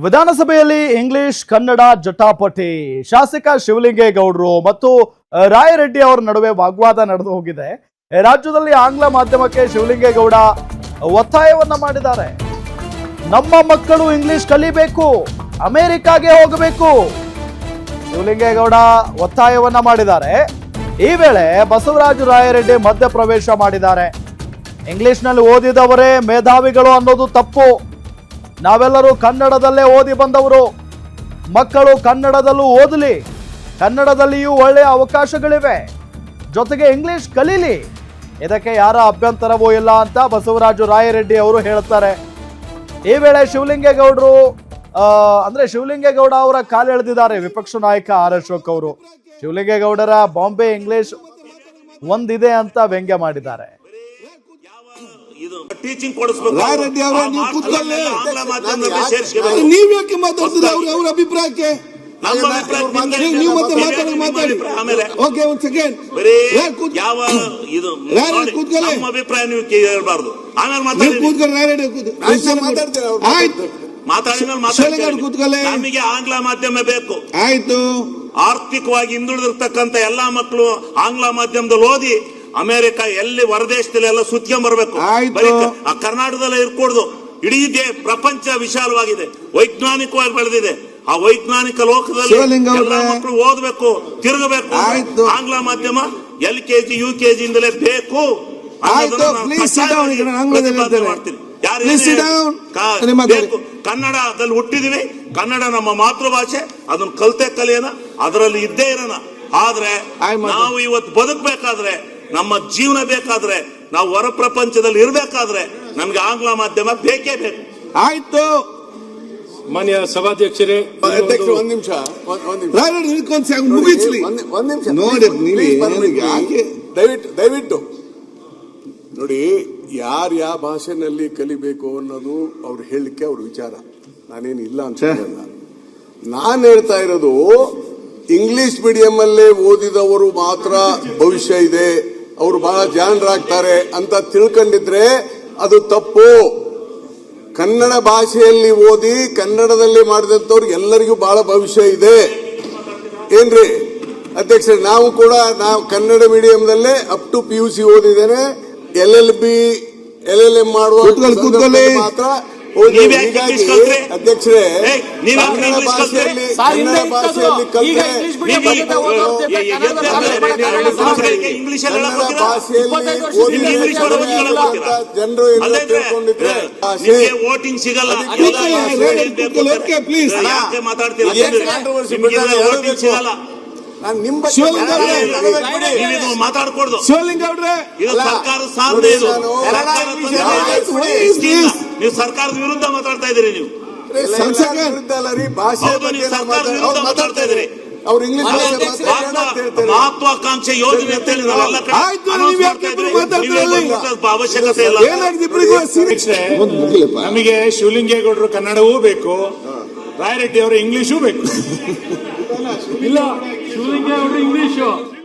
ವಿಧಾನಸಭೆಯಲ್ಲಿ ಇಂಗ್ಲಿಷ್ ಕನ್ನಡ ಜಟಾಪಟಿ. ಶಾಸಕ ಶಿವಲಿಂಗೇಗೌಡರು ಮತ್ತು ರಾಯರೆಡ್ಡಿ ಅವರ ನಡುವೆ ವಾಗ್ವಾದ ನಡೆದು ಹೋಗಿದೆ. ರಾಜ್ಯದಲ್ಲಿ ಆಂಗ್ಲ ಮಾಧ್ಯಮಕ್ಕೆ ಶಿವಲಿಂಗೇಗೌಡ ಒತ್ತಾಯವನ್ನ ಮಾಡಿದ್ದಾರೆ. ನಮ್ಮ ಮಕ್ಕಳು ಇಂಗ್ಲಿಷ್ ಕಲಿಬೇಕು, ಅಮೆರಿಕಾಗೆ ಹೋಗಬೇಕು. ಶಿವಲಿಂಗೇಗೌಡ ಒತ್ತಾಯವನ್ನ ಮಾಡಿದ್ದಾರೆ. ಈ ವೇಳೆ ಬಸವರಾಜ ರಾಯರೆಡ್ಡಿ ಮಧ್ಯಪ್ರವೇಶ ಮಾಡಿದ್ದಾರೆ. ಇಂಗ್ಲಿಷ್ನಲ್ಲಿ ಓದಿದವರೇ ಮೇಧಾವಿಗಳು ಅನ್ನೋದು ತಪ್ಪು. ನಾವೆಲ್ಲರೂ ಕನ್ನಡದಲ್ಲೇ ಓದಿ ಬಂದವರು. ಮಕ್ಕಳು ಕನ್ನಡದಲ್ಲೂ ಓದಲಿ, ಕನ್ನಡದಲ್ಲಿಯೂ ಒಳ್ಳೆಯ ಅವಕಾಶಗಳಿವೆ, ಜೊತೆಗೆ ಇಂಗ್ಲಿಷ್ ಕಲೀಲಿ. ಇದಕ್ಕೆ ಯಾರ ಅಭ್ಯಂತರವೂ ಇಲ್ಲ ಅಂತ ಬಸವರಾಜ ರಾಯರೆಡ್ಡಿ ಅವರು ಹೇಳ್ತಾರೆ. ಈ ವೇಳೆ ಶಿವಲಿಂಗೇಗೌಡರು ಶಿವಲಿಂಗೇಗೌಡ ಅವರ ಕಾಲೆಳೆದಿದ್ದಾರೆ ವಿಪಕ್ಷ ನಾಯಕ ಆರ್ ಅಶೋಕ್ ಅವರು. ಶಿವಲಿಂಗೇಗೌಡರ ಬಾಂಬೆ ಇಂಗ್ಲಿಷ್ ಒಂದಿದೆ ಅಂತ ವ್ಯಂಗ್ಯ ಮಾಡಿದ್ದಾರೆ. ಟೀಚಿಂಗ್ ಕೊಡಿಸಬೇಕು. ನೀವ್ಯಾಕೆ ಮಾತಾಡ್ತೀರಾ ಅವ್ರ ಅಭಿಪ್ರಾಯಕ್ಕೆ? ನೀವು ಮತ್ತೆ ಮಾತಾಡಿ. ಓಕೆ, ಒಂದ್ ಸೆಕೆಂಡ್. ನಮ್ಮ ಅಭಿಪ್ರಾಯ ನೀವು ಹೇಳ್ಬಾರ್ದು. ಆಮೇಲೆ ಕೂತ್ಕೊಳ್ಳಿ. ನಮಗೆ ಆಂಗ್ಲ ಮಾಧ್ಯಮ ಬೇಕು. ಆಯ್ತು. ಆರ್ಥಿಕವಾಗಿ ಹಿಂದುಳಿದಿರ್ತಕ್ಕಂಥ ಎಲ್ಲಾ ಮಕ್ಕಳು ಆಂಗ್ಲ ಮಾಧ್ಯಮದಲ್ಲಿ ಓದಿ ಅಮೆರಿಕ ಎಲ್ಲಿ ಹೊರದೇಶದಲ್ಲಿ ಎಲ್ಲ ಸುತ್ಕೊಂಡ್ ಬರ್ಬೇಕು. ಕರ್ನಾಟಕದಲ್ಲೇ ಇರ್ಕೊಡ್ದು. ಇಡೀ ಪ್ರಪಂಚ ವಿಶಾಲವಾಗಿದೆ, ವೈಜ್ಞಾನಿಕವಾಗಿ ಬೆಳೆದಿದೆ. ಆ ವೈಜ್ಞಾನಿಕ ಲೋಕದಲ್ಲಿ ಎಲ್ಲ ಮಕ್ಕಳು ಓದಬೇಕು, ತಿರುಗಬೇಕು. ಆಂಗ್ಲ ಮಾಧ್ಯಮ LKG UKG ಇಂದಲೇ ಬೇಕು. ಕನ್ನಡದಲ್ಲಿ ಹುಟ್ಟಿದಿವಿ, ಕನ್ನಡ ನಮ್ಮ ಮಾತೃಭಾಷೆ. ಅದನ್ನ ಕಲ್ತೆ ಕಲಿಯೋಣ, ಅದರಲ್ಲಿ ಇದ್ದೇ ಇರೋಣ. ಆದ್ರೆ ನಾವು ಇವತ್ತು ಬದುಕಬೇಕಾದ್ರೆ, ನಮ್ಮ ಜೀವನ ಬೇಕಾದ್ರೆ, ನಾವು ಹೊರ ಪ್ರಪಂಚದಲ್ಲಿ ಇರಬೇಕಾದ್ರೆ ನಮ್ಗೆ ಆಂಗ್ಲ ಮಾಧ್ಯಮ ಬೇಕೇ ಬೇಕು. ಆಯ್ತು. ಮಾನ್ಯ ಸಭಾಧ್ಯಕ್ಷರೇ, ಒಂದ್ ನಿಮಿಷ ಮುಗಿಸ್ಲಿ. ನೋಡಿ, ದಯವಿಟ್ಟು ನೋಡಿ, ಯಾವ ಭಾಷೆನಲ್ಲಿ ಕಲಿಬೇಕು ಅನ್ನೋದು ಅವ್ರು ಹೇಳಲಿಕ್ಕೆ ಅವ್ರ ವಿಚಾರ. ನಾನೇನು ಇಲ್ಲ ಅಂತ ಹೇಳಲ್ಲ. ನಾನು ಹೇಳ್ತಾ ಇರೋದು, ಇಂಗ್ಲಿಷ್ ಮೀಡಿಯಂ ಅಲ್ಲೇ ಓದಿದವರು ಮಾತ್ರ ಭವಿಷ್ಯ ಇದೆ, ಅವರು ಬಹಳ ಜಾಣರಾಗ್ತಾರೆ ಅಂತ ತಿಳ್ಕೊಂಡಿದ್ರೆ ಅದು ತಪ್ಪು. ಕನ್ನಡ ಭಾಷೆಯಲ್ಲಿ ಓದಿ ಕನ್ನಡದಲ್ಲಿ ಮಾಡಿದಂಥವ್ರು ಎಲ್ಲರಿಗೂ ಬಹಳ ಭವಿಷ್ಯ ಇದೆ. ಏನ್ರಿ ಅಧ್ಯಕ್ಷರೇ? ನಾವು ಕನ್ನಡ ಮೀಡಿಯಂದಲ್ಲೇ ಅಪ್ ಟು PUC ಓದಿದ್ದೇನೆ. LLB LLM ಮಾಡುವ ಮಾತ್ರ ಅಧ್ಯಕ್ಷರೇ, ಕನ್ನಡ ಭಾಷೆಯಲ್ಲಿ ಜನರು ತಿಳ್ಕೊಂಡಿದ್ರೆ ವೋಟಿಂಗ್ ಸಿಗಲ್ಲ. ಮಾತಾಡ್ಕೊಡ್ದು. ಶಿವಲಿಂಗೌಡ್ರೆ, ಇದು ಸರ್ಕಾರ ಸಾಧನೆ. ಇದು ನೀವು ಸರ್ಕಾರದ ವಿರುದ್ಧ ಮಾತಾಡ್ತಾ ಇದ್ದೀರಿ. ನೀವು ಸರ್ಕಾರದ ವಿರುದ್ಧ ಮಾತಾಡ್ತಾ ಇದ್ದೀರಿ. ಅವ್ರು ಇಂಗ್ಲಿಷ್ ಮಹತ್ವಾಕಾಂಕ್ಷೆ ಯೋಜನೆ ಅಂತ ಹೇಳಿ ನಾವೆಲ್ಲ ಅವಶ್ಯಕತೆ ಇಲ್ಲ. ನಮಗೆ ಶಿವಲಿಂಗೇಗೌಡರು ಕನ್ನಡವೂ ಬೇಕು, ರಾಯರೆಡ್ಡಿ ಅವರು ಇಂಗ್ಲಿಷೂ ಬೇಕು. ಇಲ್ಲ, ಶಿವಲಿಂಗೇಗೌಡರು ಇಂಗ್ಲಿಷು